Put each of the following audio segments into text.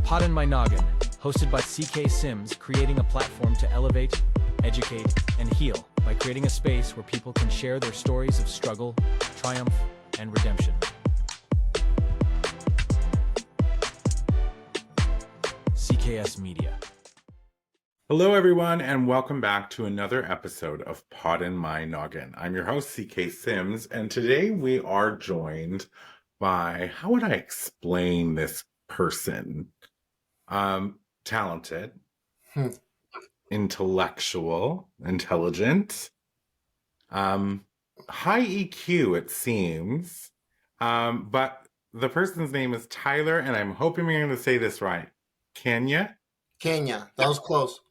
Poddin My Noggin, hosted by CK Sims, creating a platform to elevate, educate, and heal by creating a space where people can share their stories of struggle, triumph, and redemption. CKS Media. Hello, everyone, and welcome back to another episode of Poddin My Noggin. I'm your host, CK Sims, and today we are joined by, how would I explain this person? Talented, intellectual, intelligent, high EQ, it seems. But the person's name is Tyler, and I'm hoping I'm going to say this right. Kania? Kania. That was close.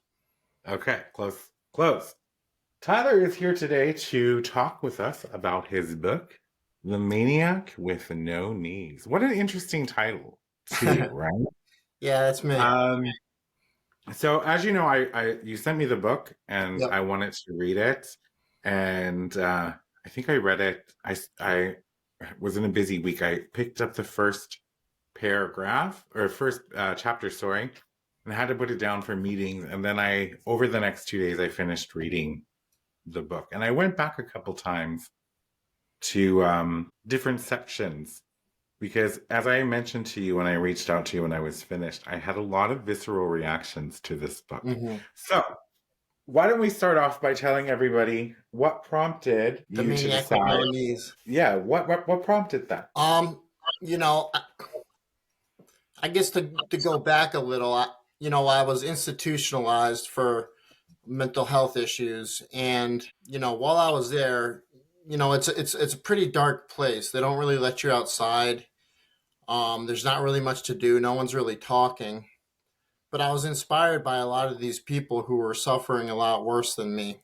Okay, close. Tyler is here today to talk with us about his book, The Maniac with No Knees. What an interesting title, too, right? Yeah, that's me. So as you know, you sent me the book, and Yep. I wanted to read it, and I think I read it. I was in a busy week. I picked up the first paragraph or first chapter, sorry, and I had to put it down for meetings. And then over the next 2 days, I finished reading the book. And I went back a couple times to different sections because, as I mentioned to you when I reached out to you when I was finished, I had a lot of visceral reactions to this book. Mm-hmm. So why don't we start off by telling everybody what prompted The you to Maniac decide? with No Knees. Yeah, what prompted that? You know, I guess to go back a little, I was institutionalized for mental health issues, and while I was there, it's a pretty dark place. They don't really let you outside. There's not really much to do. No one's really talking. But I was inspired by a lot of these people who were suffering a lot worse than me.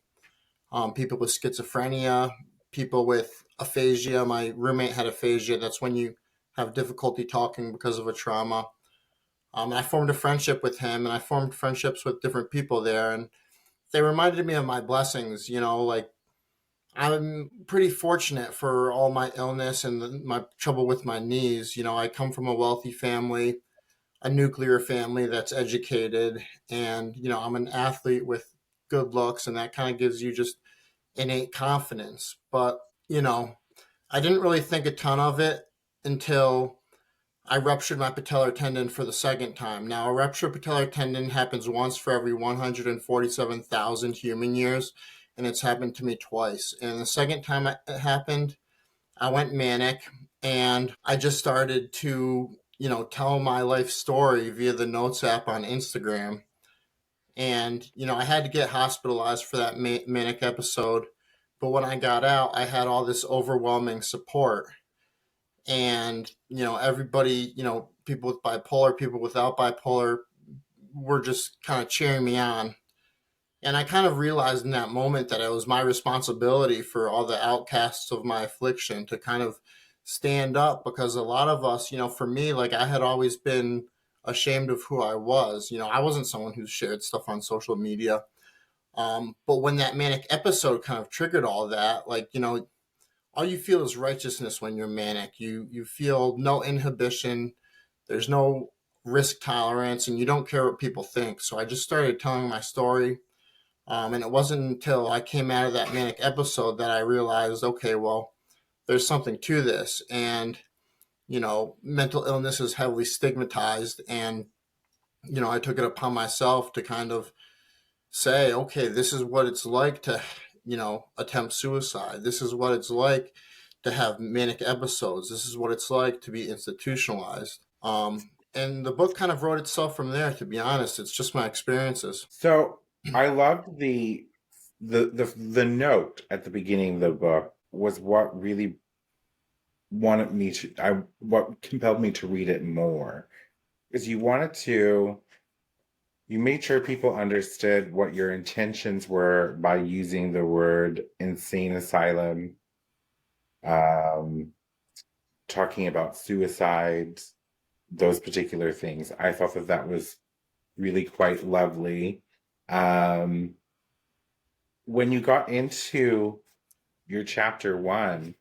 People with schizophrenia, people with aphasia. My roommate had aphasia. That's when you have difficulty talking because of a trauma. I formed a friendship with him, and I formed friendships with different people there, and they reminded me of my blessings. Like I'm pretty fortunate for all my illness and my trouble with my knees. I come from a wealthy family, a nuclear family that's educated, and I'm an athlete with good looks, and that kind of gives you just innate confidence. But I didn't really think a ton of it until I ruptured my patellar tendon for the second time. Now, a ruptured patellar tendon happens once for every 147,000 human years, and it's happened to me twice. And the second time it happened, I went manic, and I just started to tell my life story via the Notes app on Instagram. And, I had to get hospitalized for that manic episode. But when I got out, I had all this overwhelming support. And, everybody, people with bipolar, people without bipolar were just kind of cheering me on. And I kind of realized in that moment that it was my responsibility for all the outcasts of my affliction to kind of stand up, because a lot of us, for me, like I had always been ashamed of who I was. I wasn't someone who shared stuff on social media. But when that manic episode kind of triggered all that, like, all you feel is righteousness when you're manic. You feel no inhibition. There's no risk tolerance, and you don't care what people think. So I just started telling my story. And it wasn't until I came out of that manic episode that I realized, okay, well, there's something to this. And, mental illness is heavily stigmatized. And, I took it upon myself to kind of say, okay, this is what it's like to, attempt suicide. This is what it's like to have manic episodes. This is what it's like to be institutionalized. And the book kind of wrote itself from there, to be honest. It's just my experiences. So I loved the note at the beginning of the book was what really what compelled me to read it more, is you made sure people understood what your intentions were by using the word insane asylum, talking about suicide, those particular things. I thought that was really quite lovely. When you got into your chapter 1,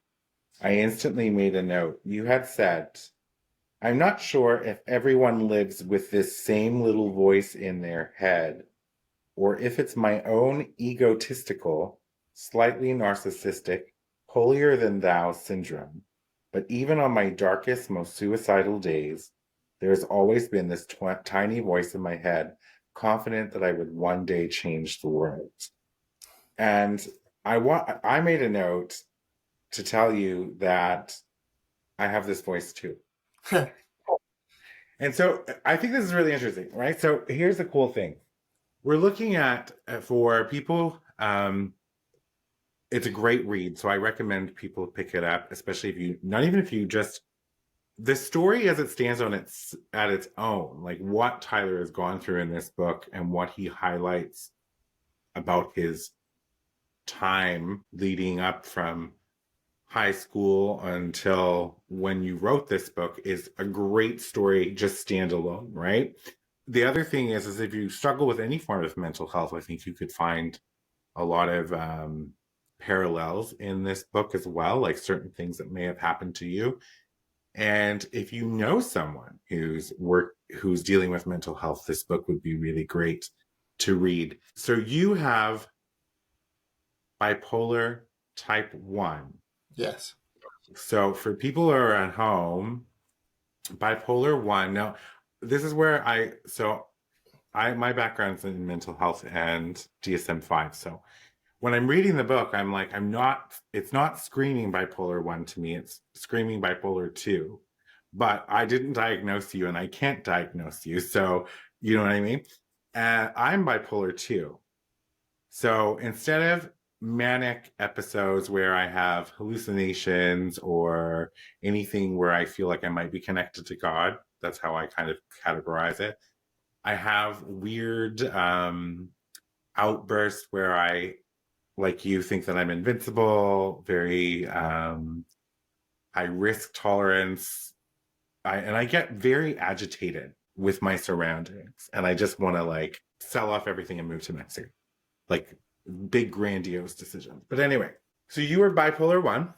I instantly made a note. You had said I'm not sure if everyone lives with this same little voice in their head, or if it's my own egotistical, slightly narcissistic, holier than thou syndrome. But even on my darkest, most suicidal days, there's always been this tiny voice in my head, confident that I would one day change the world. And I made a note to tell you that I have this voice too. And so I think this is really interesting, right? So here's the cool thing. We're looking at, for people, it's a great read. So I recommend people pick it up, especially if you, not even if you just, the story as it stands on its at its own, like what Tyler has gone through in this book and what he highlights about his time leading up from high school until when you wrote this book is a great story just standalone, right? The other thing is if you struggle with any form of mental health, I think you could find a lot of parallels in this book as well, like certain things that may have happened to you. And if you know someone who's dealing with mental health, this book would be really great to read. So you have bipolar type 1. Yes. So for people who are at home, bipolar 1. Now, this is where my background's in mental health and DSM-5. So when I'm reading the book, I'm like, it's not screaming bipolar 1 to me, it's screaming bipolar 2. But I didn't diagnose you and I can't diagnose you. So, you know what I mean? I'm bipolar 2. So instead of manic episodes where I have hallucinations or anything where I feel like I might be connected to God, that's how I kind of categorize it. I have weird outbursts where I, like you, think that I'm invincible, very high risk tolerance. And I get very agitated with my surroundings and I just want to like sell off everything and move to Mexico. Like big grandiose decisions. But anyway, so you were bipolar 1.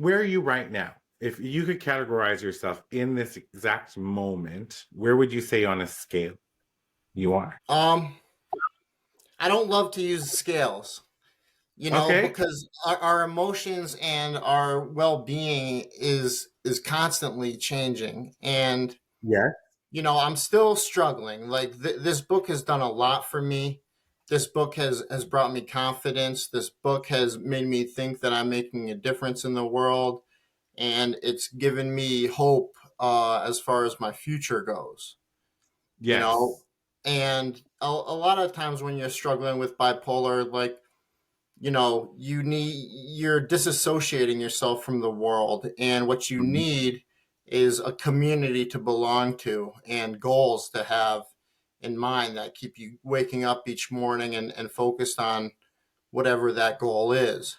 Where are you right now? If you could categorize yourself in this exact moment, where would you say on a scale you are? I don't love to use scales, Okay. because our emotions and our well-being is constantly changing. And Yeah. I'm still struggling. Like this book has done a lot for me. This book has brought me confidence. This book has made me think that I'm making a difference in the world, and it's given me hope as far as my future goes. You know, Yes. and a lot of times when you're struggling with bipolar, like you're disassociating yourself from the world, and what you Mhm. need is a community to belong to and goals to have in mind that keep you waking up each morning and focused on whatever that goal is.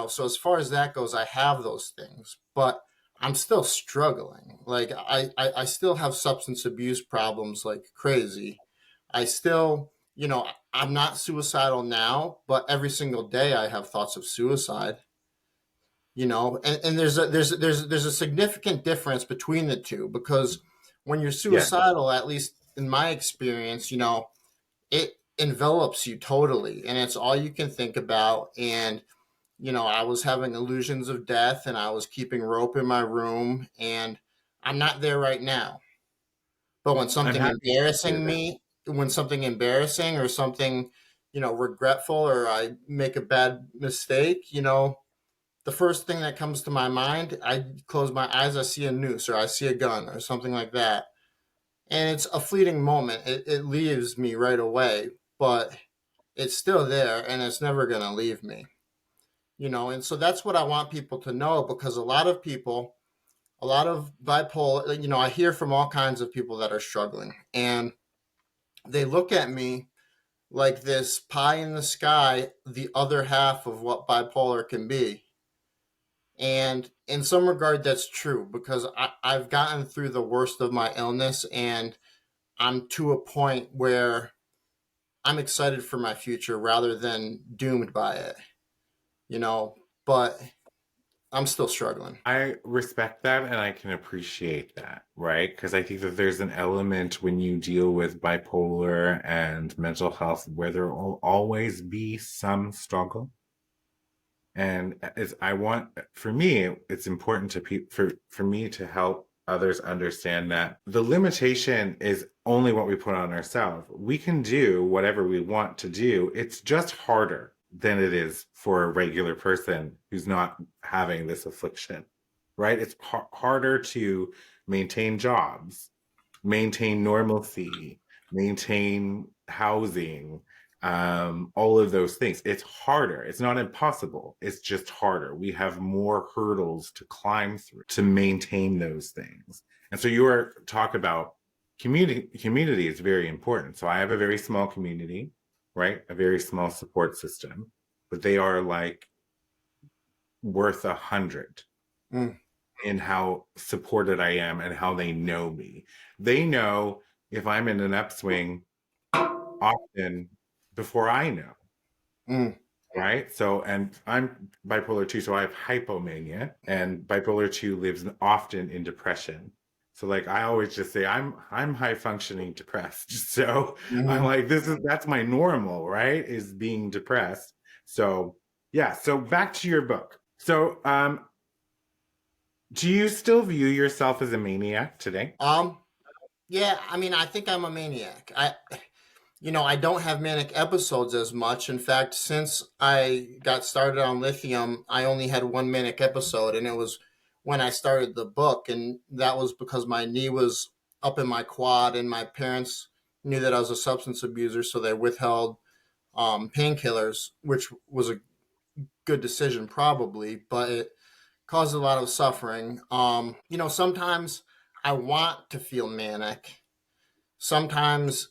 So as far as that goes, I have those things, but I'm still struggling. Like I still have substance abuse problems like crazy. I still, I'm not suicidal now, but every single day I have thoughts of suicide. And there's a significant difference between the two, because when you're Yeah. suicidal, at least in my experience, it envelops you totally, and it's all you can think about. And I was having illusions of death, and I was keeping rope in my room, and I'm not there right now. But I'm happy to hear that. when something embarrassing or something, regretful, or I make a bad mistake, the first thing that comes to my mind, I close my eyes, I see a noose or I see a gun or something like that. And it's a fleeting moment. It leaves me right away, but it's still there and it's never going to leave me. And so that's what I want people to know, because a lot of bipolar, I hear from all kinds of people that are struggling, and they look at me like this pie in the sky, the other half of what bipolar can be. And in some regard, that's true, because I've gotten through the worst of my illness, and I'm to a point where I'm excited for my future rather than doomed by it, you know. But I'm still struggling. I respect that and I can appreciate that, right? Because I think that there's an element when you deal with bipolar and mental health where there will always be some struggle. And it's, I want, for me, it's important to for me to help others understand that the limitation is only what we put on ourselves. We can do whatever we want to do. It's just harder than it is for a regular person who's not having this affliction, right? It's harder to maintain jobs, maintain normalcy, maintain housing, all of those things. It's harder. It's not impossible. It's just harder. We have more hurdles to climb through to maintain those things. And so your talk about community is very important. So I have a very small community, right? A very small support system, but they are like worth 100 Mm. in how supported I am and how they know me. They know if I'm in an upswing often before I know, Mm. right? So, and I'm bipolar 2, so I have hypomania, and bipolar 2 lives often in depression. So like I always just say I'm high functioning depressed. So I'm Mhm. like that's my normal, right? Is being depressed. So yeah, so back to your book. So do you still view yourself as a maniac today? Um, yeah, I mean, I think I'm a maniac. I don't have manic episodes as much. In fact, since I got started on lithium, I only had one manic episode, and it was when I started the book, and that was because my knee was up in my quad, and my parents knew that I was a substance abuser, so they withheld painkillers, which was a good decision probably, but it caused a lot of suffering. Sometimes I want to feel manic. Sometimes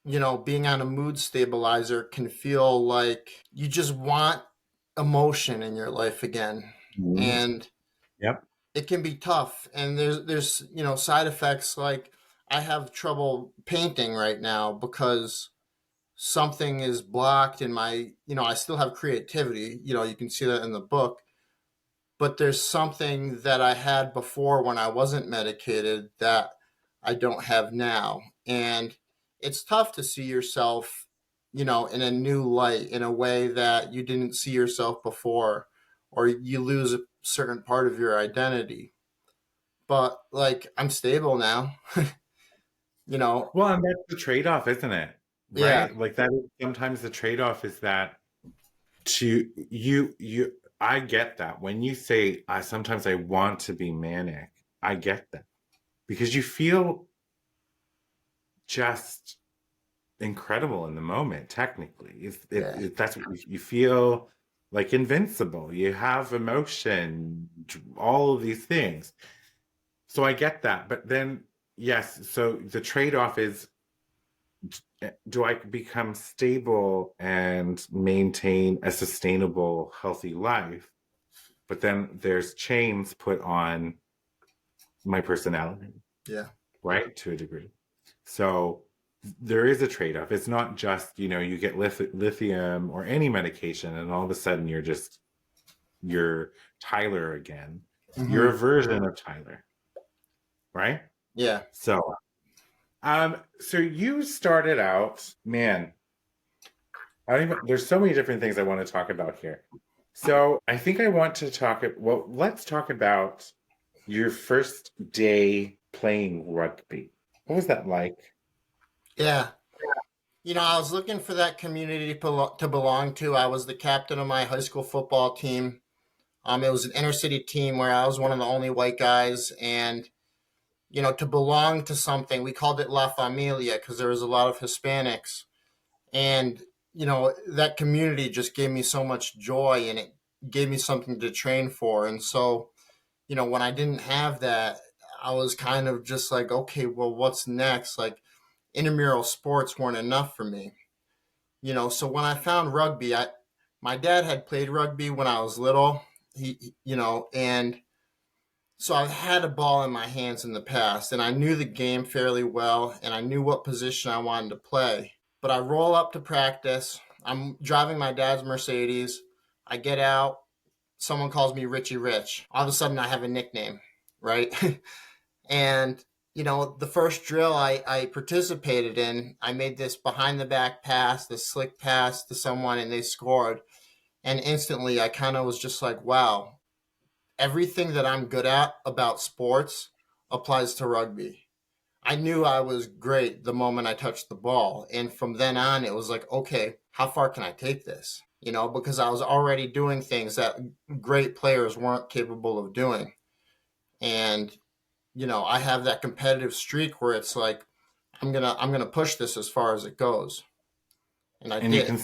being on a mood stabilizer can feel like you just want emotion in your life again. Mhm. And Yep. it can be tough. And there's side effects like I have trouble painting right now because something is blocked in my, I still have creativity. You can see that in the book, but there's something that I had before when I wasn't medicated that I don't have now. And it's tough to see yourself, in a new light in a way that you didn't see yourself before, or you lose a certain part of your identity. But like, I'm stable now, you know. Well, and that's the trade-off, isn't it? Yeah. Right? Like that is sometimes the trade-off is that to you I get that. When you say I sometimes I want to be manic, I get that. Because you feel just incredible in the moment, technically. Yeah. That's what you feel like invincible. You have emotion, all of these things. So I get that. But then yes, so the trade-off is do I become stable and maintain a sustainable, healthy life? But then there's chains put on my personality, Yeah. right? To a degree. So there is a trade-off. It's not just, you get lithium or any medication and all of a sudden you're Tyler again. You're Hmm. a version of Tyler, right? Yeah. So you started out, man, I don't even, there's so many different things I want to talk about here. So I think I want to well, let's talk about your first day playing rugby. What was that like? Yeah. I was looking for that community to belong to. I was the captain of my high school football team. It was an inner city team where I was one of the only white guys, and to belong to something, we called it La Familia because there was a lot of Hispanics, and that community just gave me so much joy, and it gave me something to train for. And so, when I didn't have that, I was kind of just like, okay, well, what's next? Like, intramural sports weren't enough for me. So when I found rugby, my dad had played rugby when I was little. And so I've had a ball in my hands in the past, and I knew the game fairly well, and I knew what position I wanted to play. But I roll up to practice. I'm driving my dad's Mercedes. I get out, someone calls me Richie Rich. All of a sudden I have a nickname, right? And, the first drill I participated in, I made this behind the back pass, this slick pass to someone, and they scored. And instantly I kind of was just like, wow, everything that I'm good at about sports applies to rugby. I knew I was great the moment I touched the ball. And from then on, it was like, okay, how far can I take this? Because I was already doing things that great players weren't capable of doing. And, I have that competitive streak where it's like, I'm gonna push this as far as it goes. And I And did.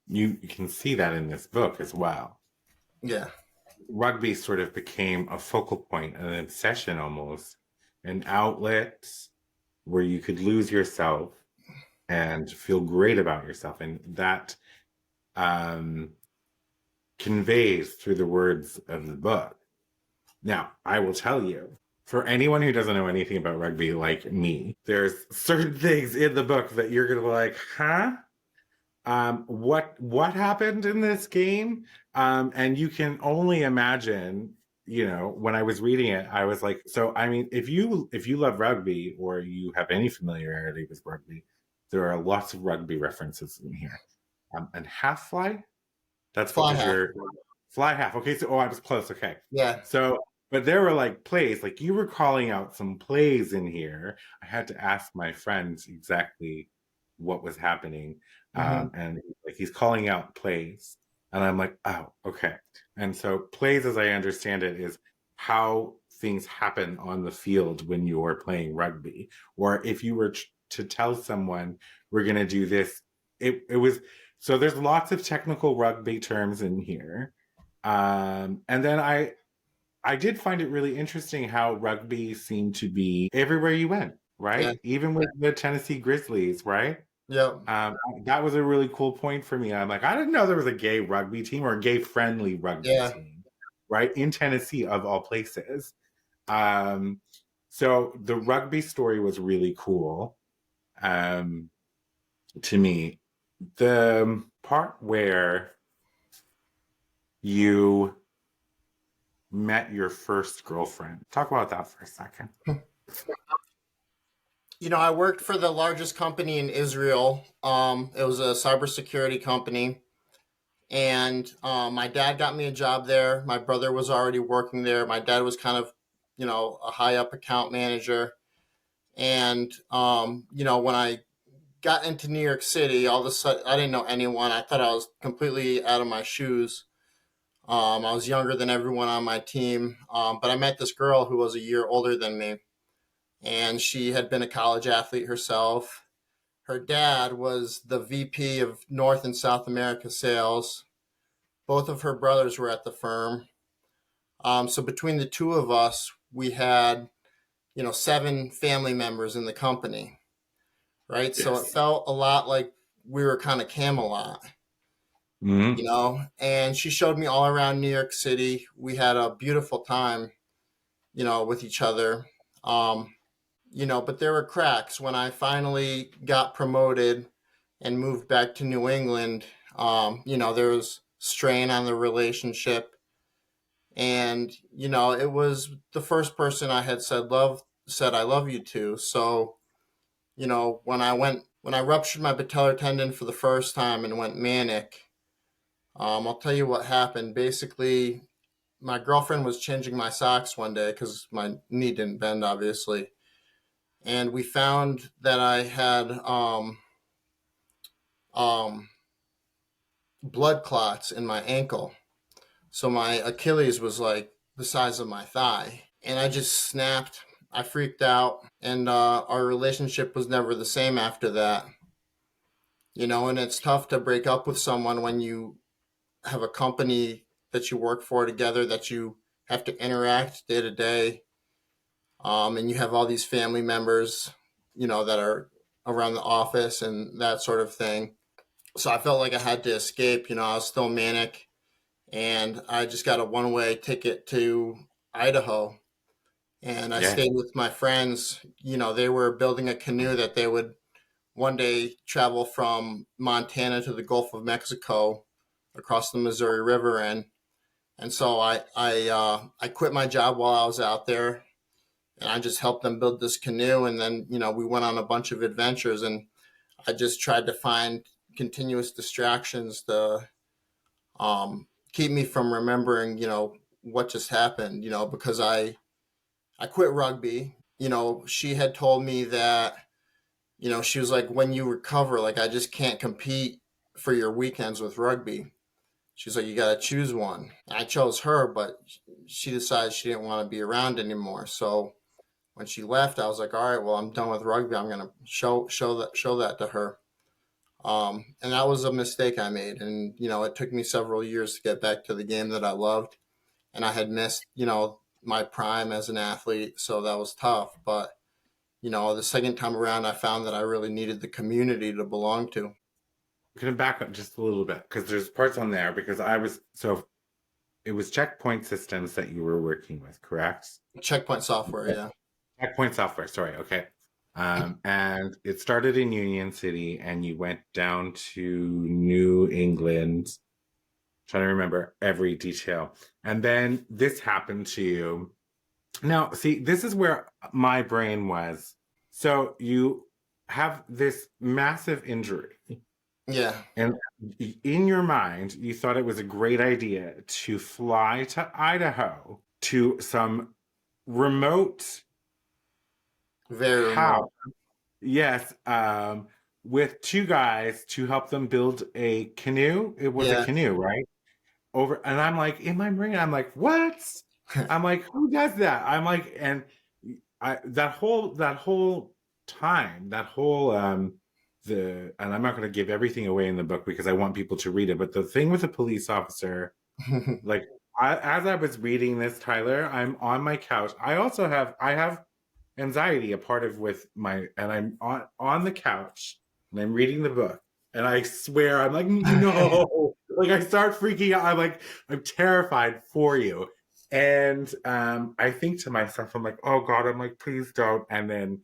you can see that in this book as well. Yeah. Rugby sort of became a focal point, an obsession almost, an outlet where you could lose yourself and feel great about yourself. And that um, conveys through the words of the book. Now, I will tell you, for anyone who doesn't know anything about rugby like me, there's certain things in the book that you're going to be like, huh? What happened in this game? And you can only imagine, when I was reading it, I was like, so I mean, if you love rugby or you have any familiarity with rugby, there are lots of rugby references in here. And half fly, that's what Fly was half. your fly half. Okay, so I was close. Okay, Yeah. so but there were like plays, like you were calling out some plays in here. I had to ask my friends exactly what was happening, Hmm. and like he's calling out plays, and I'm like, oh, okay. And so plays, as I understand it, is how things happen on the field when you're playing rugby, or if you were to tell someone we're going to do this, it was so there's lots of technical rugby terms in here. And then I did find it really interesting how rugby seemed to be everywhere you went, Yeah. right? Even with the Tennessee Grizzlies, right? Yeah. Um, that was a really cool point for me. I'm like, I didn't know there was a gay rugby team or a gay friendly rugby Yeah. team, right? In Tennessee, of all places. Um, so the rugby story was really cool um, to me. The part where you met your first girlfriend, talk about that for a second. I worked for the largest company in Israel. It was a cybersecurity company. And my dad got me a job there. My brother was already working there. My dad was kind of, a high up account manager. And, when I got into New York City, all of a sudden, I didn't know anyone. I thought I was completely out of my shoes. I was younger than everyone on my team. But I met this girl who was a year older than me. And she had been a college athlete herself. Her dad was the VP of North and South America sales. Both of her brothers were at the firm. So between the two of us, we had, 7 family members in the company, right? So it Yes. felt a lot like we were kind of Camelot, Mm-hmm. and she showed me all around New York City. We had a beautiful time, with each other. Um, but there were cracks when I finally got promoted and moved back to New England. There was strain on the relationship. And, it was the first person I had said I love you to. So, when I ruptured my patellar tendon for the first time and went manic, I'll tell you what happened. Basically, my girlfriend was changing my socks one day because my knee didn't bend, obviously. And we found that I had um, blood clots in my ankle. So my Achilles was like the size of my thigh. And I just snapped. I freaked out. And our relationship was never the same after that. And it's tough to break up with someone when you have a company that you work for together, that you have to interact day to day. And you have all these family members, that are around the office and that sort of thing. So I felt like I had to escape. I was still manic, and I just got a one-way ticket to Idaho. And I Yeah. stayed with my friends. They were building a canoe that they would one day travel from Montana to the Gulf of Mexico across the Missouri River in. And so I quit my job while I was out there, and I just helped them build this canoe. And then, we went on a bunch of adventures, and I just tried to find continuous distractions to keep me from remembering, what just happened, because I quit rugby. She had told me that, she was like, when you recover, like, I just can't compete for your weekends with rugby. She's like, you got to choose one. I chose her, but she decided she didn't want to be around anymore. So when she left, I was like, all right, well, I'm done with rugby. I'm going to show that to her. And that was a mistake I made. And, it took me several years to get back to the game that I loved. And I had missed, my prime as an athlete. So that was tough. But, the second time around, I found that I really needed the community to belong to. Can I back up just a little bit? Because there's parts on there because it was checkpoint systems that you were working with, correct? Checkpoint software, yeah. Checkpoint software, sorry, okay. And it started in Union City and you went down to New England. Trying to remember every detail. And then this happened to you. Now, see, this is where my brain was. So you have this massive injury. Yeah. And in your mind, you thought it was a great idea to fly to Idaho to some remote Very house. remote. Yes, with two guys to help them build a canoe. It was a Yeah. canoe, right? Over, and I'm like, in my brain, I'm like, what? I'm like, who does that? I'm like, and that whole time, that whole and I'm not going to give everything away in the book because I want people to read it. But the thing with the police officer, like, as I was reading this, Tyler, I'm on my couch. I have anxiety a part of with my, and I'm on the couch and I'm reading the book, and I swear I'm like, no, like I start freaking out. I'm like, I'm terrified for you. And I think to myself, I'm like, oh God, I'm like, please don't. And then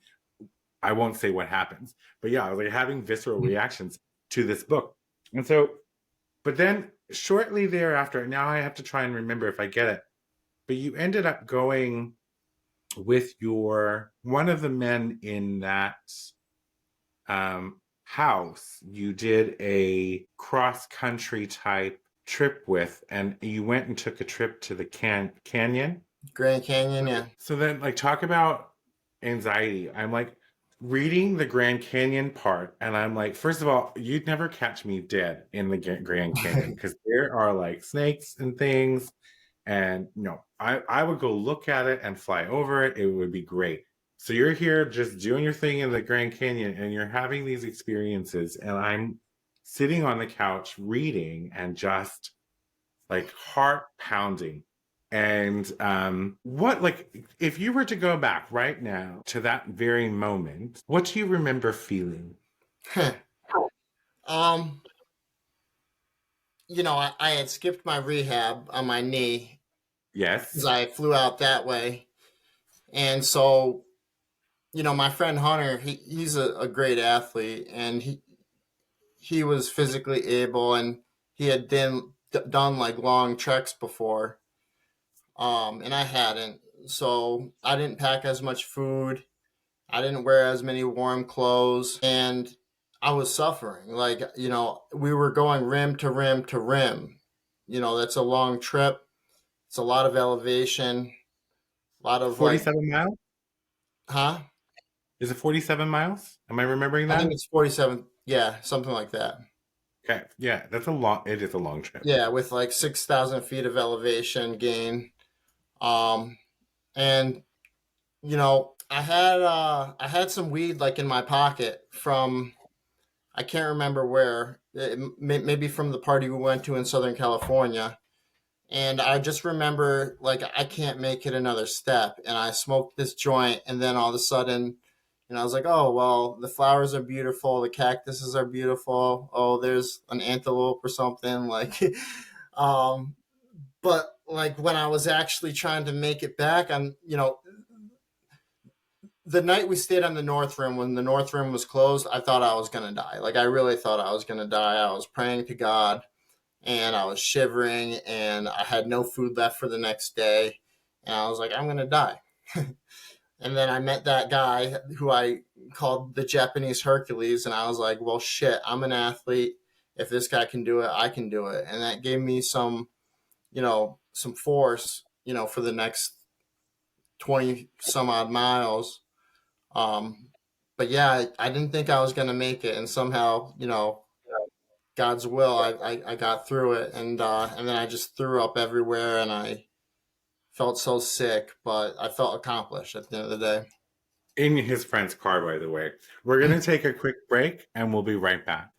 I won't say what happens. But yeah, I was like having visceral reactions to this book. And so, but then shortly thereafter, now I have to try and remember if I get it. But you ended up going with one of the men in that house. You did a cross country type trip with, and you went and took a trip to the canyon. Grand Canyon, yeah. So then, like, talk about anxiety. I'm like reading the Grand Canyon part, and I'm like, first of all, you'd never catch me dead in the Grand Canyon because there are like snakes and things. And I would go look at it and fly over it. It would be great. So you're here just doing your thing in the Grand Canyon and you're having these experiences. And I'm sitting on the couch reading and just like heart pounding. And if you were to go back right now to that very moment, what do you remember feeling? um, I had skipped my rehab on my knee because Yes. I flew out that way. And so, my friend Hunter, he's a great athlete, and he was physically able, and he had done like long treks before. And I hadn't. So I didn't pack as much food. I didn't wear as many warm clothes, and I was suffering. Like, we were going rim to rim to rim. That's a long trip. It's a lot of elevation, a lot of like, 47 miles? huh? Is it 47 miles? Am I remembering I think that? it's 47. Yeah, something like that. Okay. Yeah, it is a long trip. Yeah, with like 6,000 feet of elevation gain. Um, and I had some weed like in my pocket from, I can't remember where, maybe from the party we went to in Southern California. And I just remember, like, I can't make it another step. And I smoked this joint, and then all of a sudden, I was like, oh, well, the flowers are beautiful. The cactuses are beautiful. Oh, there's an antelope or something. Like, um, but like when I was actually trying to make it back, the night we stayed on the North Rim, when the North Rim was closed, I thought I was going to die. Like, I really thought I was going to die. I was praying to God. and I was shivering, and I had no food left for the next day, and I was like, I'm gonna die. And then I met that guy who I called the Japanese Hercules, and I was like, well, shit, I'm an athlete. If this guy can do it, I can do it. And that gave me some force, for the next 20 some odd miles. But yeah, I didn't think I was going to make it. And somehow, God's will, I got through it. And then I just threw up everywhere, and I felt so sick, but I felt accomplished at the end of the day. In his friend's car, by the way. We're going to take a quick break and we'll be right back.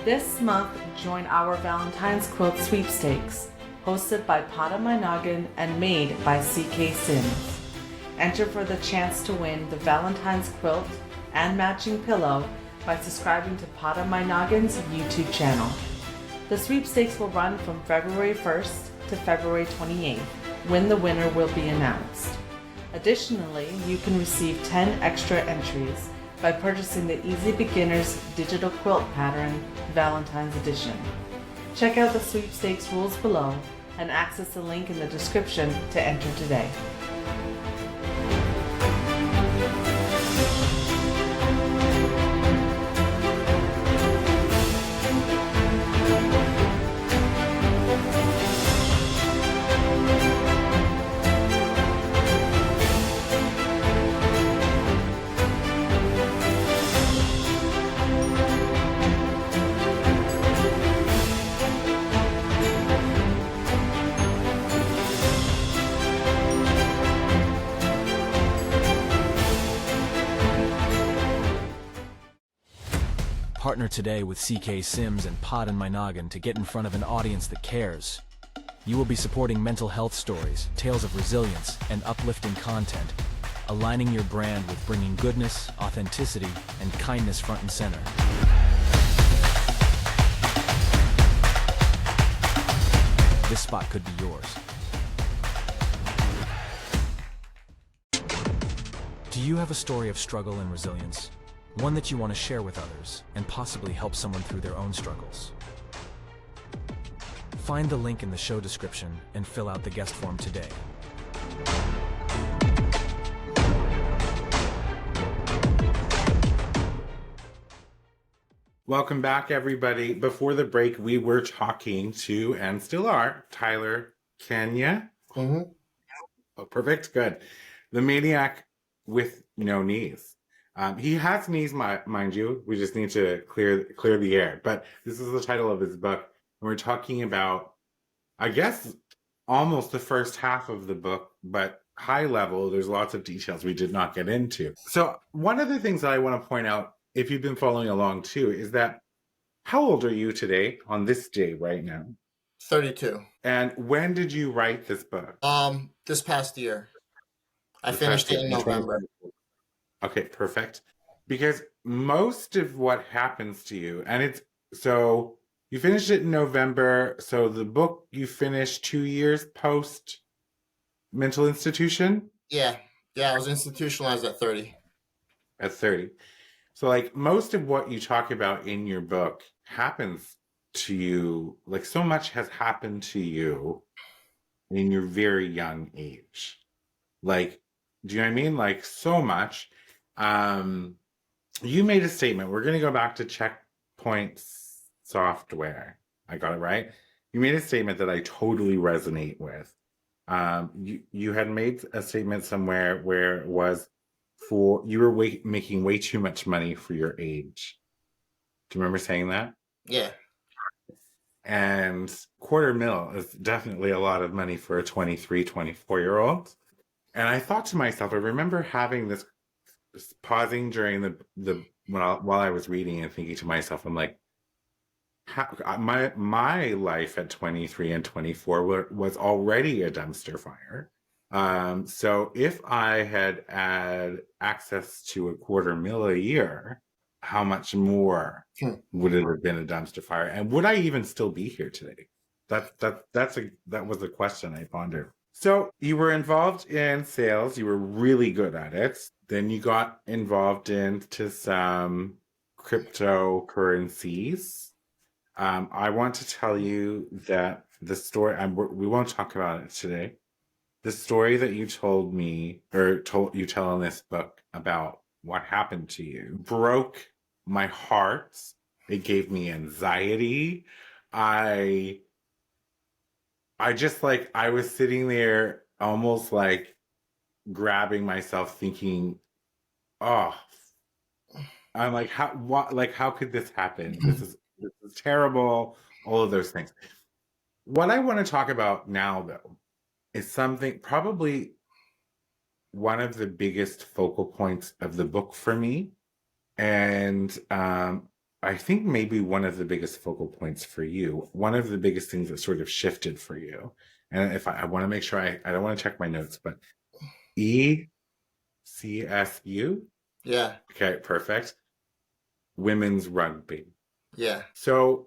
This month, join our Valentine's Quilt Sweepstakes, hosted by Poddin My Noggin and made by CK Sims. Enter for the chance to win the Valentine's Quilt and matching pillow by subscribing to Poddin My Noggin's YouTube channel. The sweepstakes will run from February 1st to February 28th, when the winner will be announced. Additionally, you can receive 10 extra entries by purchasing the Easy Beginners Digital Quilt Pattern Valentine's Edition. Check out the sweepstakes rules below and access the link in the description to enter today. Partner today with CK Sims and Poddin My Noggin to get in front of an audience that cares. You will be supporting mental health stories, tales of resilience, and uplifting content, aligning your brand with bringing goodness, authenticity, and kindness front and center. This spot could be yours. Do you have a story of struggle and resilience? One that you want to share with others and possibly help someone through their own struggles? Find the link in the show description and fill out the guest form today. Welcome back, everybody. Before the break, we were talking to, and still are, Tyler Kania. Mm-hmm. Oh, perfect. Good. The Maniac with no knees. He has knees, mind you. We just need to clear the air. But this is the title of his book. And we're talking about, I guess, almost the first half of the book, but high level. There's lots of details we did not get into. So one of the things that I want to point out, if you've been following along too, is that how old are you today on this day right now? 32. And when did you write this book? This past year. I finished it in November. Okay, perfect. Because most of what happens to you, and so you finished it in November, so the book you finished 2 years post mental institution? Yeah, I was institutionalized at 30. At 30. So like most of what you talk about in your book happens to you, like so much has happened to you in your very young age. Like, do you know what I mean? Like so much. You made a statement. We're going to go back to Checkpoint Software. I got it right. You made a statement that I totally resonate with. You had made a statement somewhere where it was you were making way too much money for your age. Do you remember saying that? Yeah. And $250,000 is definitely a lot of money for a 23, 24-year-old. And I thought to myself, I remember having this pausing during while I was reading and thinking to myself, I'm like, my life at 23 and 24 was already a dumpster fire. So if I had access to $250,000 a year, how much more would it have been a dumpster fire? And would I even still be here today? That was the question I pondered. So you were involved in sales. You were really good at it. Then you got involved into some cryptocurrencies. I want to tell you that the story, we won't talk about it today. The story that you told me, or you tell in this book about what happened to you, broke my heart. It gave me anxiety. I I just like I was sitting there almost like grabbing myself thinking, oh, I'm like, how could this happen? This is terrible, all of those things. What I want to talk about now though is something probably one of the biggest focal points of the book for me. And I think maybe one of the biggest focal points for you, one of the biggest things that sort of shifted for you. And if I want to make sure I don't want to check my notes, but ECSU. Yeah. Okay, perfect. Women's rugby. Yeah. So,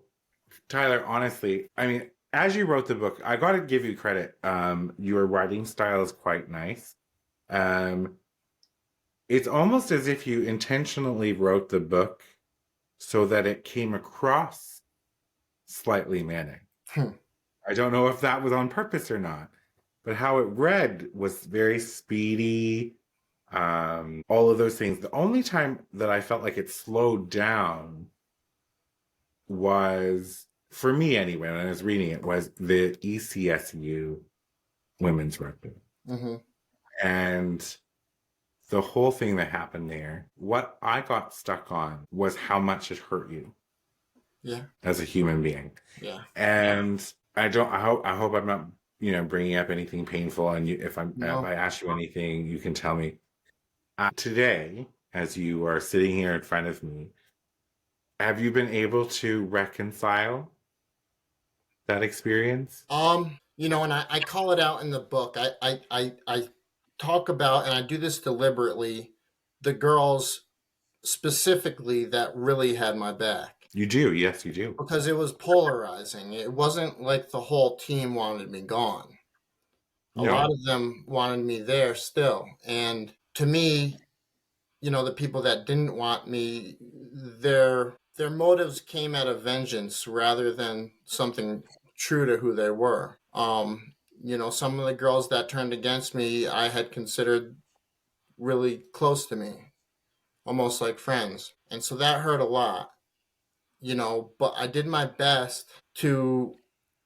Tyler, honestly, I mean, as you wrote the book, I got to give you credit. Your writing style is quite nice. It's almost as if you intentionally wrote the book so that it came across slightly manic. I don't know if that was on purpose or not, but how it read was very speedy, all of those things. The only time that I felt like it slowed down was, for me anyway, when I was reading it, was the ECSU women's rugby. Mm-hmm. And the whole thing that happened there, what I got stuck on was how much it hurt you. Yeah. As a human being. Yeah. And I hope I'm not, bringing up anything painful. And if I ask you anything, you can tell me. Today, as you are sitting here in front of me, have you been able to reconcile that experience? And I call it out in the book. I talk about, and I do this deliberately, the girls specifically that really had my back. You do, yes, you do. Because it was polarizing. It wasn't like the whole team wanted me gone. A lot No. of them wanted me there still. And to me, the people that didn't want me, their motives came out of vengeance rather than something true to who they were. Some of the girls that turned against me, I had considered really close to me, almost like friends. And so that hurt a lot, but I did my best to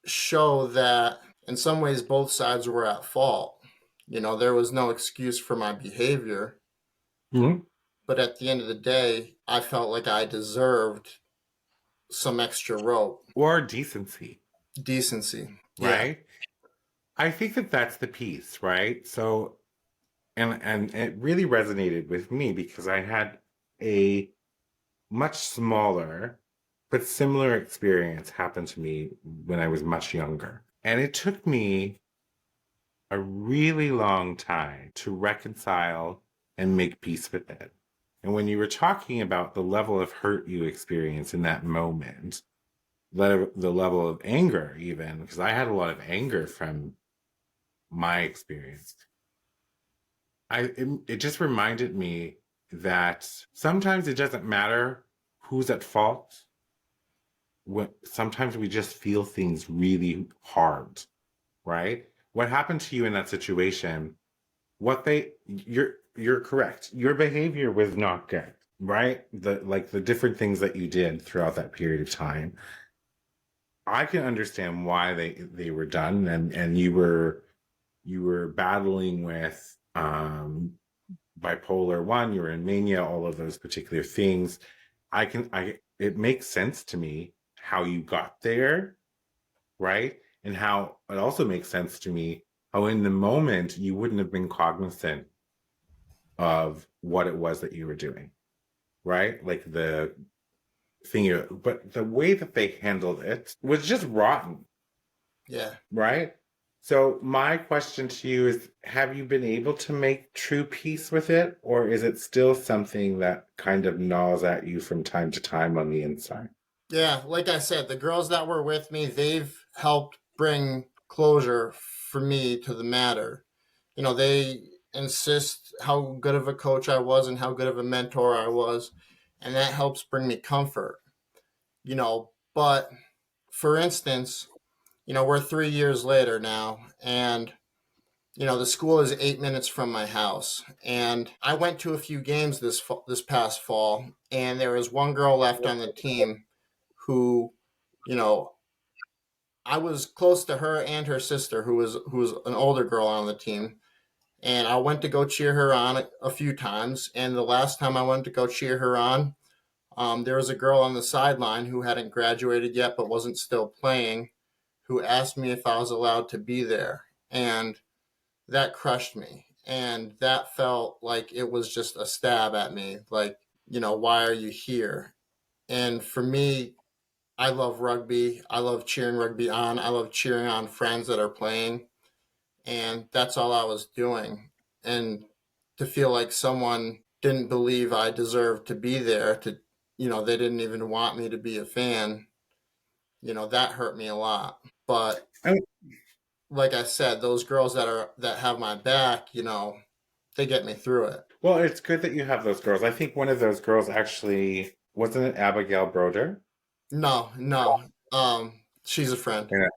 show that in some ways both sides were at fault. There was no excuse for my behavior. Mm-hmm. But at the end of the day, I felt like I deserved some extra rope. Or decency. Decency. Right? Yeah. I think that that's the piece, right? So, and it really resonated with me because I had a much smaller but similar experience happen to me when I was much younger. And it took me a really long time to reconcile and make peace with it. And when you were talking about the level of hurt you experienced in that moment, the level of anger, even, because I had a lot of anger from my experience, it just reminded me that sometimes it doesn't matter who's at fault. Sometimes we just feel things really hard, right? What happened to you in that situation? You're correct. Your behavior was not good, right? The different things that you did throughout that period of time. I can understand why they were done, and you were battling with bipolar 1, you were in mania, all of those particular things. It makes sense to me how you got there, right? And how it also makes sense to me how in the moment you wouldn't have been cognizant of what it was that you were doing, right? Like the thing, but the way that they handled it was just rotten. Yeah. Right? So my question to you is, have you been able to make true peace with it, or is it still something that kind of gnaws at you from time to time on the inside? Yeah. Like I said, the girls that were with me, they've helped bring closure for me to the matter. They insist how good of a coach I was and how good of a mentor I was, and that helps bring me comfort. But for instance, we're 3 years later now, and the school is 8 minutes from my house, and I went to a few games this past fall, and there was one girl left on the team who, you know, I was close to her and her sister, who was an older girl on the team, and I went to go cheer her on a few times. And the last time I went to go cheer her on, there was a girl on the sideline who hadn't graduated yet but wasn't still playing, who asked me if I was allowed to be there, and that crushed me. And that felt like it was just a stab at me, like, why are you here? And for me, I love rugby. I love cheering rugby on. I love cheering on friends that are playing. And that's all I was doing. And to feel like someone didn't believe I deserved to be there, they didn't even want me to be a fan, that hurt me a lot. But I, like I said, those girls that have my back, they get me through it. well, it's good that you have those girls. I think one of those girls actually wasn't it Abigail Broder? No, no. She's a friend. Yeah,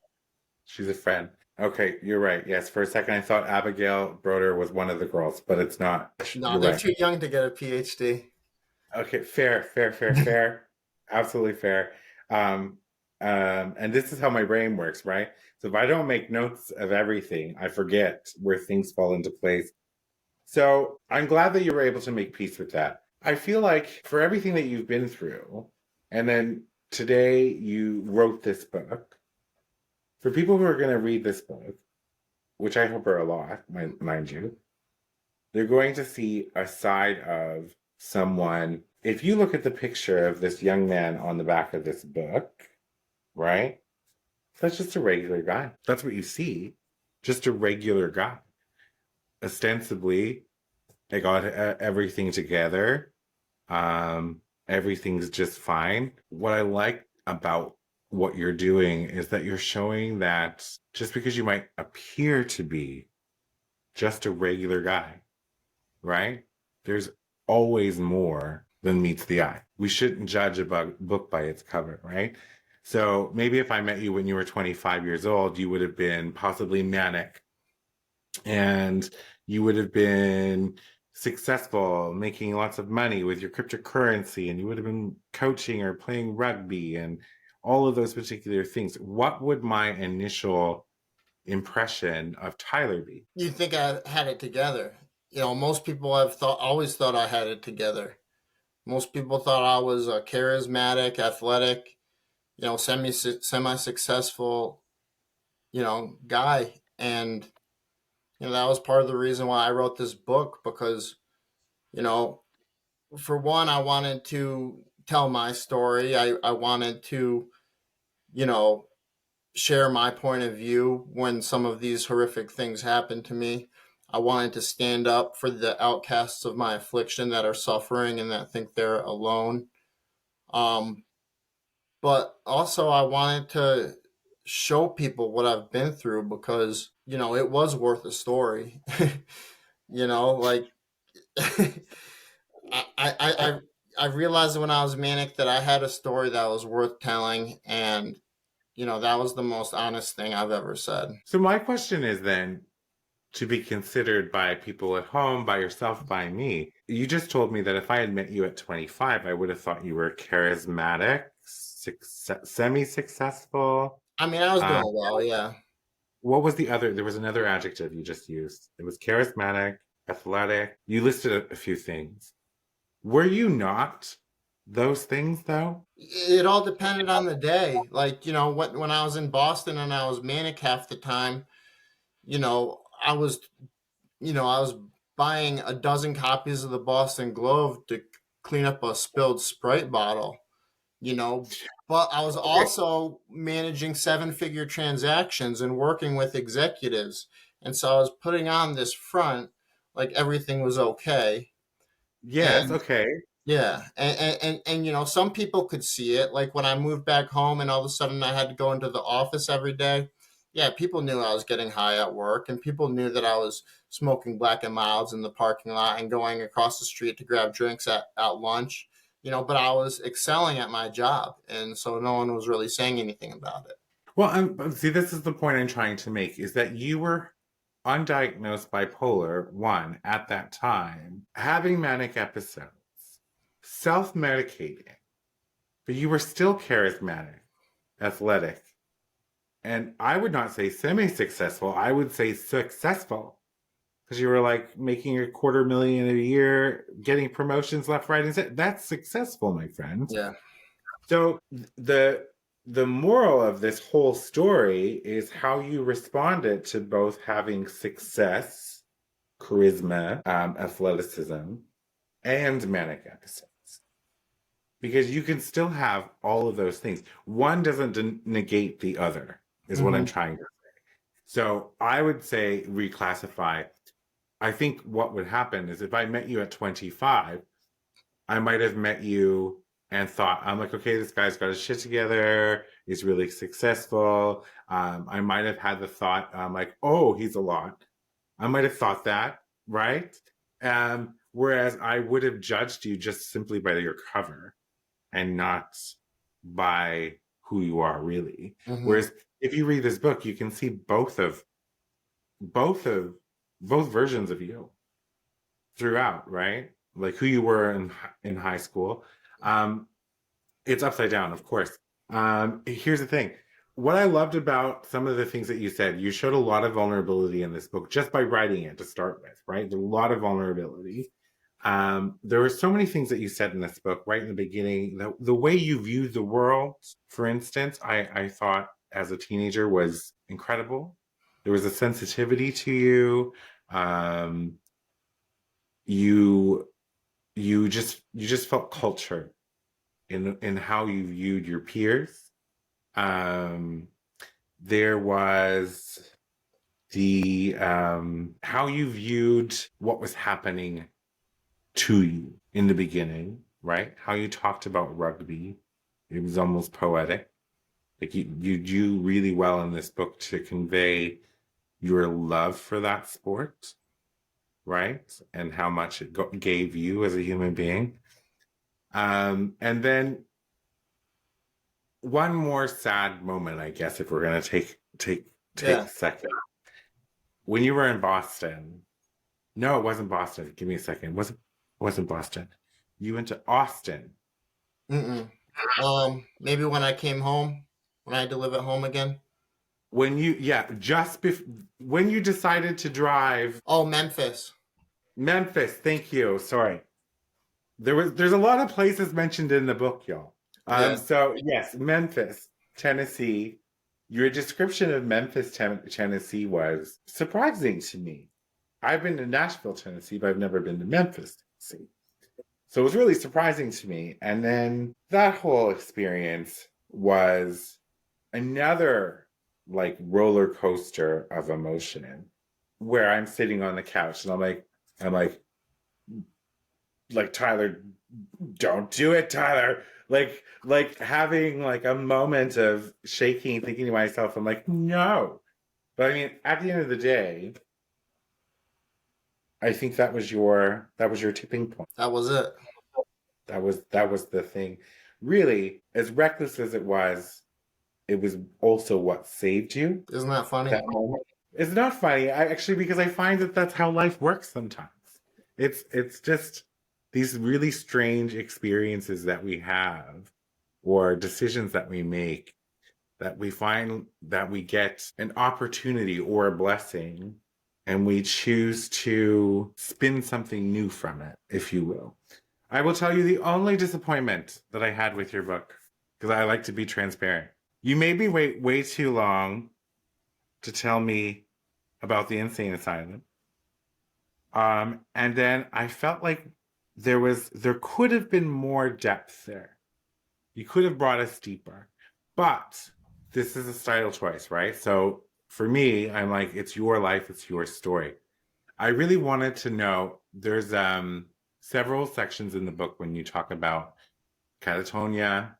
she's a friend. Okay, you're right. Yes, for a second I thought Abigail Broder was one of the girls, but it's not. No, You're they're right. too young to get a PhD. Okay, fair. Absolutely fair. Um, and this is how my brain works, right? So if I don't make notes of everything, I forget where things fall into place. So I'm glad that you were able to make peace with that. I feel like for everything that you've been through, and then today you wrote this book, for people who are going to read this book, which I hope are a lot, mind you, they're going to see a side of someone. If you look at the picture of this young man on the back of this book, right? That's just a regular guy. That's what you see. Just a regular guy. Ostensibly, I got everything together. Everything's just fine. What I like about what you're doing is that you're showing that just because you might appear to be just a regular guy, right? There's always more than meets the eye. We shouldn't judge a book by its cover, right? So maybe if I met you when you were 25 years old, you would have been possibly manic, and you would have been successful, making lots of money with your cryptocurrency, and you would have been coaching or playing rugby and all of those particular things. What would my initial impression of Tyler be? You think I had it together? Most people have always thought I had it together. Most people thought I was a charismatic, athletic, semi successful, guy. And that was part of the reason why I wrote this book, because you know for one, I wanted to tell my story. I wanted to, you know, share my point of view when some of these horrific things happened to me. I wanted to stand up for the outcasts of my affliction that are suffering and that think they're alone. Um, but also, I wanted to show people what I've been through, because, it was worth a story. Like I, I, I, I realized when I was manic that I had a story that was worth telling, and that was the most honest thing I've ever said. So my question is then, to be considered by people at home, by yourself, by me. You just told me that if I had met you at 25, I would have thought you were charismatic, semi-successful. I mean, I was Uh, doing well, yeah. what was the other? There was another adjective you just used. It was charismatic, athletic. You listed a few things. Were you not those things, though? It all depended on the day. Like, when I was in Boston and I was manic half the time, I was, I was buying a dozen copies of the Boston Globe to clean up a spilled Sprite bottle, you know, but I was Okay. also managing seven-figure transactions and working with executives. And so I was putting on this front like everything was okay. Yes, And okay. yeah, and some people could see it. Like when I moved back home and all of a sudden I had to go into the office every day, yeah, people knew I was getting high at work, and people knew that I was smoking Black and Milds in the parking lot and going across the street to grab drinks at lunch. But I was excelling at my job, and so no one was really saying anything about it. Well, see, this is the point I'm trying to make, is that you were undiagnosed bipolar 1 at that time, having manic episodes, self-medicating, but you were still charismatic, athletic, and I would not say semi-successful, I would say successful, because you were like making $250,000 a year, getting promotions left, right, and center. That's successful, my friend. Yeah. So the moral of this whole story is how you responded to both having success, charisma, athleticism, and manic episodes. Because you can still have all of those things. One doesn't negate the other, is what I'm trying to say. So I would say reclassify. I think what would happen is if I met you at 25, I might have met you and thought, I'm like, okay, this guy's got his shit together. He's really successful. I might have had the thought, like, oh, he's a lot. I might have thought that, right? Whereas I would have judged you just simply by your cover and not by who you are really. Whereas if you read this book, you can see both versions of you throughout, right? Like who you were in high school. It's upside down, of course. Here's the thing. What I loved about some of the things that you said, you showed a lot of vulnerability in this book just by writing it to start with, right? There's a lot of vulnerability. There were so many things that you said in this book right in the beginning. The way you viewed the world, for instance, I thought as a teenager was incredible. There was a sensitivity to you. You just felt culture in how you viewed your peers. There was the how you viewed what was happening to you in the beginning, right? How you talked about rugby. It was almost poetic. Like you do really well in this book to convey your love for that sport, right? And how much it gave you as a human being. And then one more sad moment, I guess, if we're gonna take a second. When you were in Boston, no, it wasn't Boston. Give me a second. Wasn't Boston. You went to Austin. Maybe when I came home, when I had to live at home again. When you, when you decided to drive. Oh, Memphis. Memphis, thank you. Sorry. There's a lot of places mentioned in the book, y'all. So yes, Memphis, Tennessee. Your description of Memphis, Tennessee was surprising to me. I've been to Nashville, Tennessee, but I've never been to Memphis, Tennessee. So it was really surprising to me. And then that whole experience was another like roller coaster of emotion where I'm sitting on the couch and I'm like, Tyler, don't do it, Tyler. Like having like a moment of shaking, thinking to myself, I'm like, no. But I mean, at the end of the day, I think that was your tipping point. That was it. That was the thing. Really, as reckless as it was also what saved you. Isn't that funny? That moment. It's not funny, because I find that that's how life works sometimes. It's just these really strange experiences that we have or decisions that we make that we find that we get an opportunity or a blessing and we choose to spin something new from it, if you will. I will tell you the only disappointment that I had with your book, because I like to be transparent. You made me wait way too long to tell me about the insane asylum. And then I felt like there could have been more depth there. You could have brought us deeper. But this is a style choice, right? So for me, I'm like, it's your life, it's your story. I really wanted to know, there's several sections in the book when you talk about catatonia,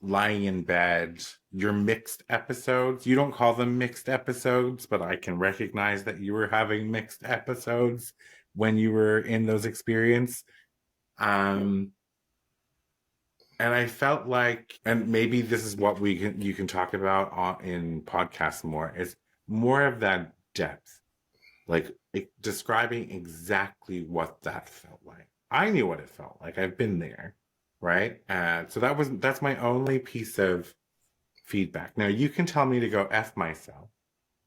lying in bed, your mixed episodes. You don't call them mixed episodes, but I can recognize that you were having mixed episodes when you were in those experiences. And I felt like, and maybe this is what you can talk about in podcasts more, is more of that depth, like describing exactly what that felt like. I knew what it felt like. I've been there, right? So that's my only piece of feedback. Now you can tell me to go F myself,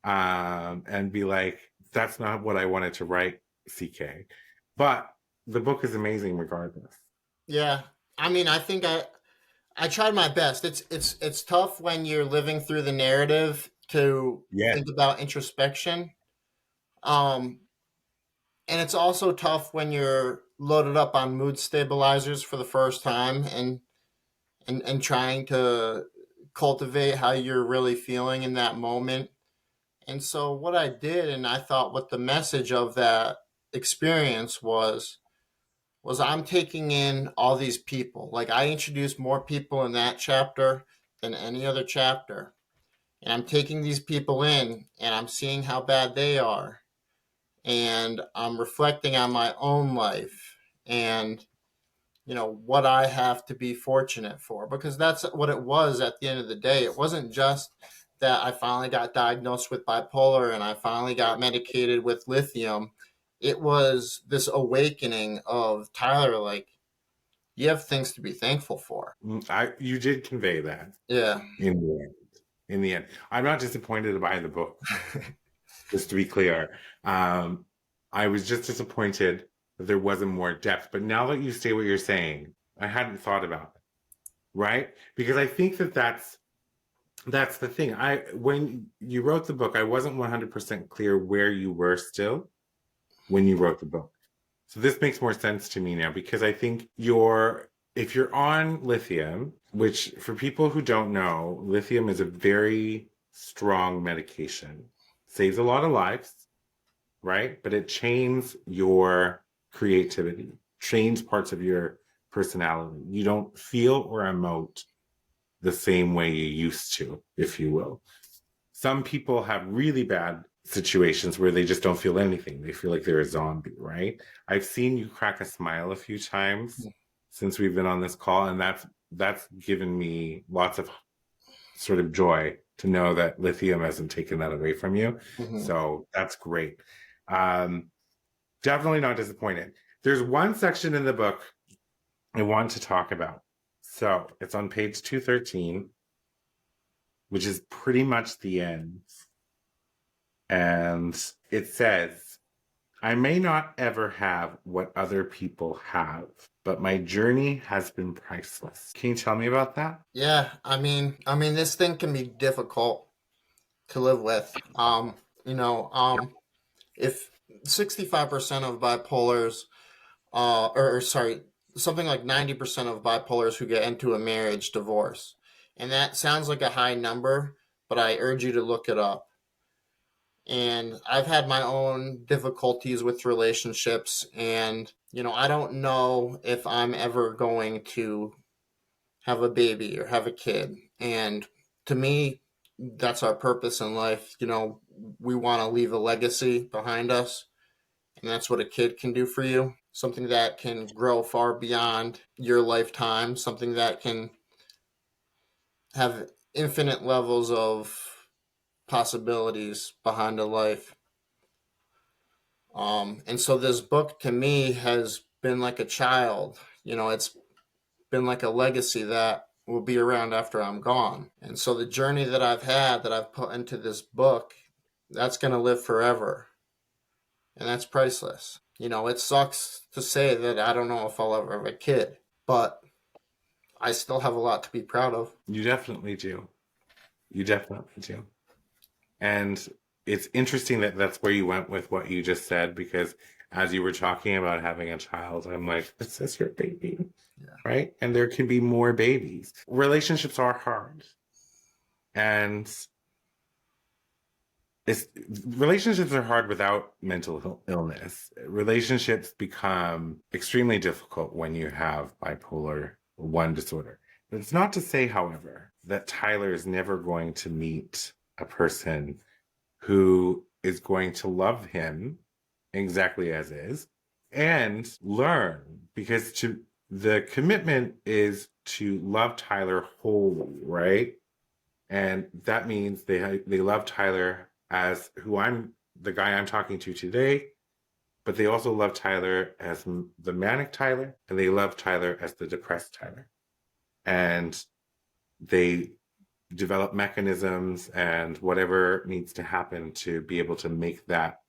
and be like, that's not what I wanted to write, CK. But the book is amazing regardless. Yeah. I mean, I think I tried my best. It's tough when you're living through the narrative to Yeah. think about introspection. Um, and it's also tough when you're loaded up on mood stabilizers for the first time and trying to cultivate how you're really feeling in that moment. And so what I did, and I thought what the message of that experience was I'm taking in all these people. Like I introduced more people in that chapter than any other chapter. And I'm taking these people in and I'm seeing how bad they are. And I'm reflecting on my own life and what I have to be fortunate for, because that's what it was at the end of the day. It wasn't just that I finally got diagnosed with bipolar and I finally got medicated with lithium. It was this awakening of Tyler, like, you have things to be thankful for. You did convey that. Yeah. In the end. In the end. I'm not disappointed by the book, just to be clear. I was just disappointed that there wasn't more depth. But now that you say what you're saying, I hadn't thought about it, right? Because I think that's the thing. When you wrote the book, I wasn't 100% clear where you were still when you wrote the book. So this makes more sense to me now, because I think if you're on lithium, which for people who don't know, lithium is a very strong medication, saves a lot of lives, right? But it chains your creativity, chains parts of your personality. You don't feel or emote the same way you used to, if you will. Some people have really bad situations where they just don't feel anything. They feel like they're a zombie, right? I've seen you crack a smile a few times since we've been on this call, and that's given me lots of sort of joy to know that lithium hasn't taken that away from you. Mm-hmm. So that's great. Definitely not disappointed. There's one section in the book I want to talk about. So it's on page 213, which is pretty much the end. And it says, I may not ever have what other people have, but my journey has been priceless. Can you tell me about that? Yeah, I mean, this thing can be difficult to live with. If 65% of bipolars, or sorry, something like 90% of bipolars who get into a marriage divorce, and that sounds like a high number, but I urge you to look it up. And I've had my own difficulties with relationships, and I don't know if I'm ever going to have a baby or have a kid. And to me, that's our purpose in life. We want to leave a legacy behind us, and that's what a kid can do for you. Something that can grow far beyond your lifetime, something that can have infinite levels of possibilities behind a life. And so this book to me has been like a child. It's been like a legacy that will be around after I'm gone. And so the journey that I've had, that I've put into this book, that's going to live forever. And that's priceless. It sucks to say that I don't know if I'll ever have a kid, but I still have a lot to be proud of. You definitely do. You definitely do. And it's interesting that that's where you went with what you just said, because as you were talking about having a child, I'm like, this is your baby, right? And there can be more babies. Relationships are hard. And relationships are hard without mental illness. Relationships become extremely difficult when you have bipolar 1 disorder. It's not to say, however, that Tyler is never going to meet a person who is going to love him exactly as is and learn, because the commitment is to love Tyler wholly, right? And that means they love Tyler as the guy I'm talking to today, but they also love Tyler as the manic Tyler, and they love Tyler as the depressed Tyler. And they develop mechanisms and whatever needs to happen to be able to make that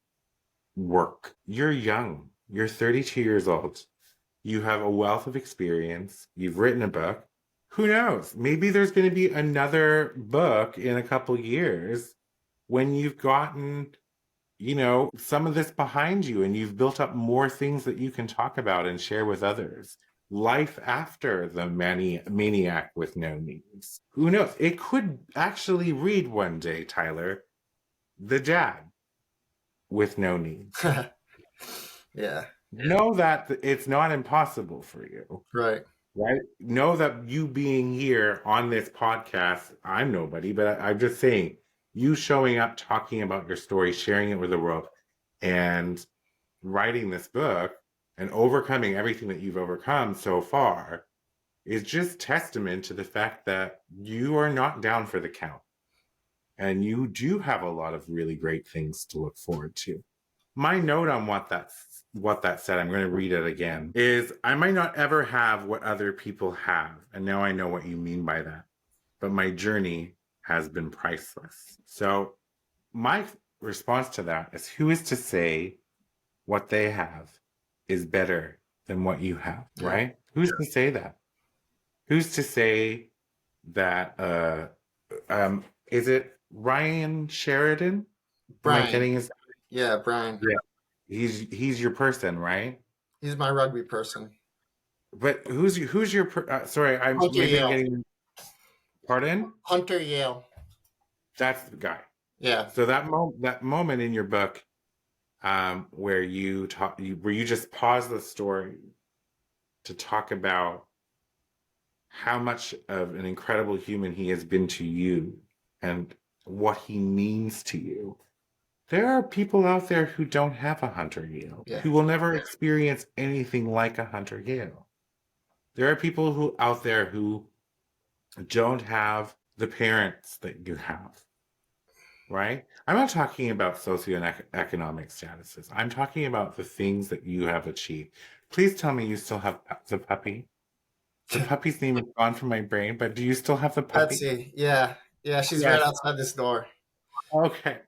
work. You're young. You're 32 years old. You have a wealth of experience. You've written a book. Who knows? Maybe there's going to be another book in a couple years when you've gotten, some of this behind you and you've built up more things that you can talk about and share with others. Life after the maniac with no needs. Who knows? It could actually read one day, Tyler, the dad with no needs. Yeah. Know that it's not impossible for you. Right. Right? Know that you being here on this podcast, I'm nobody, but I'm just saying, you showing up, talking about your story, sharing it with the world, and writing this book and overcoming everything that you've overcome so far is just testament to the fact that you are not down for the count. And you do have a lot of really great things to look forward to. My note on what that said, I'm going to read it again, is I might not ever have what other people have. And now I know what you mean by that. But my journey has been priceless. So my response to that is, who is to say what they have is better than what you have, right? Who's to say that? Who's to say that, is it Ryan Sheridan? Brian. Am I getting his? Yeah, Brian. Yeah. He's your person, right? He's my rugby person. But who's your sorry, I'm Hunter maybe Yale. getting pardon? Hunter Yale. That's the guy. Yeah. So that moment in your book, where you just pause the story to talk about how much of an incredible human he has been to you and what he means to you. There are people out there who don't have a Hunter Yale, who will never experience anything like a Hunter Yale. There are people out there who don't have the parents that you have, right? I'm not talking about socioeconomic statuses. I'm talking about the things that you have achieved. Please tell me you still have the puppy. The puppy's name is gone from my brain, but do you still have the puppy? Betsy. Yeah. Yeah, she's right outside this door. Okay.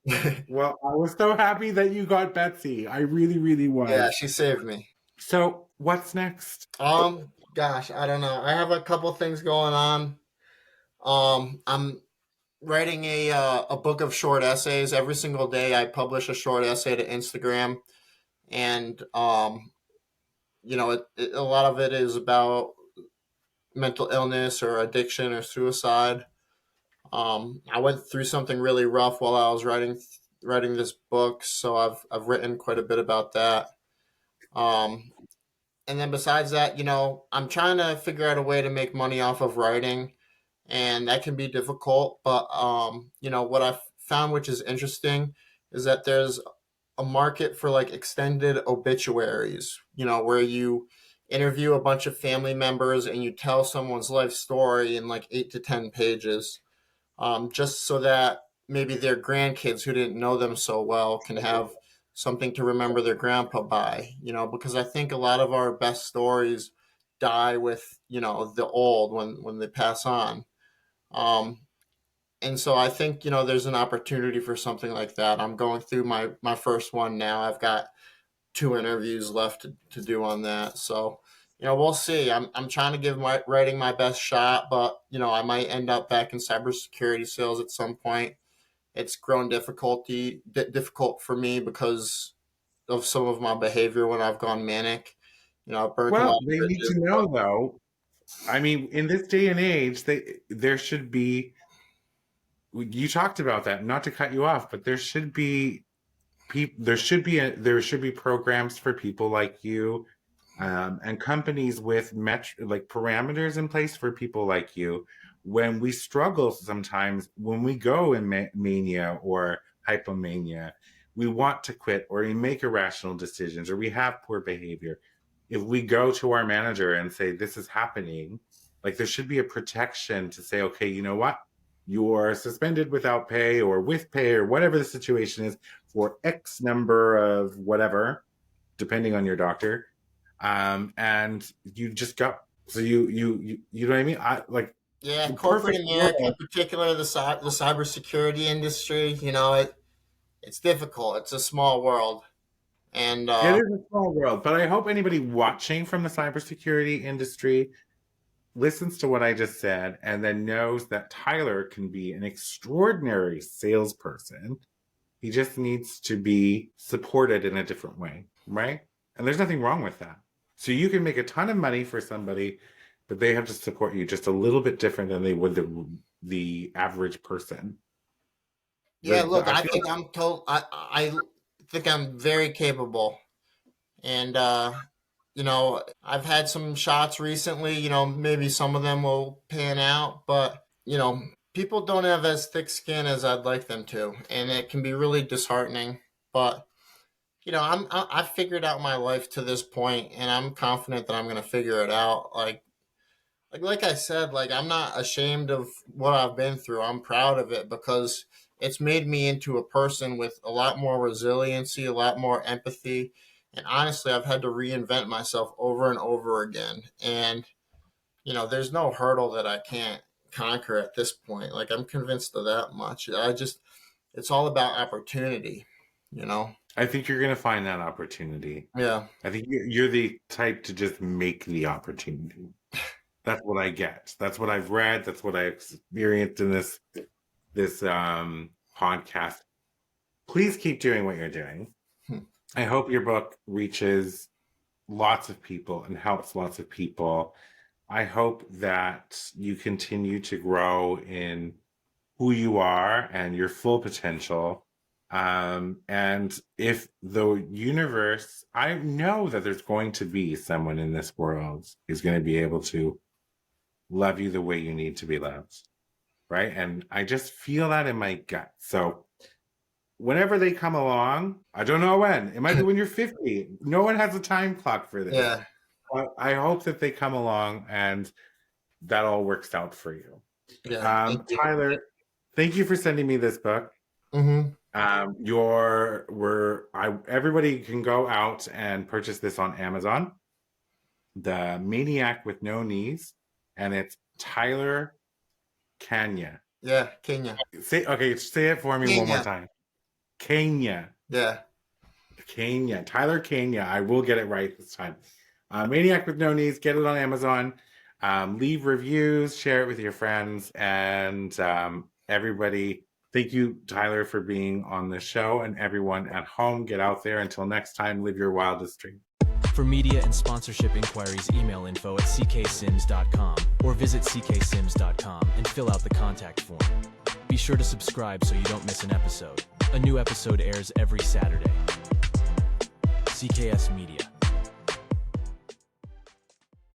Well, I was so happy that you got Betsy. I really, really was. Yeah, she saved me. So what's next? Gosh, I don't know. I have a couple things going on. I'm writing a book of short essays. Every single day I publish a short essay to Instagram, and a lot of it is about mental illness or addiction or suicide. I went through something really rough while I was writing this book, so I've written quite a bit about that. And then besides that, I'm trying to figure out a way to make money off of writing, and that can be difficult. But what I've found, which is interesting, is that there's a market for like extended obituaries. Where you interview a bunch of family members and you tell someone's life story in like 8 to 10 pages, just so that maybe their grandkids who didn't know them so well can have something to remember their grandpa by, because I think a lot of our best stories die with, the old when they pass on. And so I think, there's an opportunity for something like that. I'm going through my first one now. I've got 2 interviews left to do on that. So, we'll see. I'm trying to give my writing my best shot, but, I might end up back in cybersecurity sales at some point. It's grown difficult for me because of some of my behavior when I've gone manic. I've burnt a lot of They need bridges. to know, though. I mean, in this day and age, there should be. You talked about that. Not to cut you off, but there should be programs for people like you and companies with parameters in place for people like you. When we struggle sometimes, when we go in mania or hypomania, we want to quit or we make irrational decisions or we have poor behavior. If we go to our manager and say, this is happening, like there should be a protection to say, okay, you know what? You're suspended without pay or with pay or whatever the situation is for X number of whatever, depending on your doctor. And you just go. So you know what I mean? Yeah, the corporate perfect America, in world. particular the cybersecurity industry, it's difficult. It's a small world, and It is a small world, but I hope anybody watching from the cybersecurity industry listens to what I just said and then knows that Tyler can be an extraordinary salesperson. He just needs to be supported in a different way, right? And there's nothing wrong with that. So you can make a ton of money for somebody, but they have to support you just a little bit different than they would the average person. yeah. Look, I I feel think I'm told. I think I'm very capable, and I've had some shots recently. Maybe some of them will pan out, but people don't have as thick skin as I'd like them to, and it can be really disheartening. But I figured out my life to this point, and I'm confident that I'm going to figure it out. Like I said, like I'm not ashamed of what I've been through. I'm proud of it because it's made me into a person with a lot more resiliency, a lot more empathy. And honestly, I've had to reinvent myself over and over again. And there's no hurdle that I can't conquer at this point. Like I'm convinced of that much. It's all about opportunity, you know? I think you're going to find that opportunity. Yeah. I think you're the type to just make the opportunity. That's what I get. That's what I've read. That's what I experienced in this podcast. Please keep doing what you're doing. I hope your book reaches lots of people and helps lots of people. I hope that you continue to grow in who you are and your full potential. And if the universe, I know that there's going to be someone in this world who's going to be able to love you the way you need to be loved. Right. And I just feel that in my gut. So whenever they come along, I don't know when, it might be when you're 50. No one has a time clock for this. Yeah. But I hope that they come along and that all works out for you. Yeah. Tyler, thank you for sending me this book. Mm-hmm. Everybody can go out and purchase this on Amazon. The Maniac with No Knees, and it's Tyler Kania. Yeah, Kenya. Say it for me one more time. Kania. Yeah. Kania. Tyler Kania. I will get it right this time. Maniac with No Knees. Get it on Amazon. Leave reviews. Share it with your friends. And everybody, thank you, Tyler, for being on the show. And everyone at home, get out there. Until next time, live your wildest dream. For media and sponsorship inquiries, email info@cksims.com or visit cksims.com and fill out the contact form. Be sure to subscribe so you don't miss an episode. A new episode airs every Saturday. CKS Media.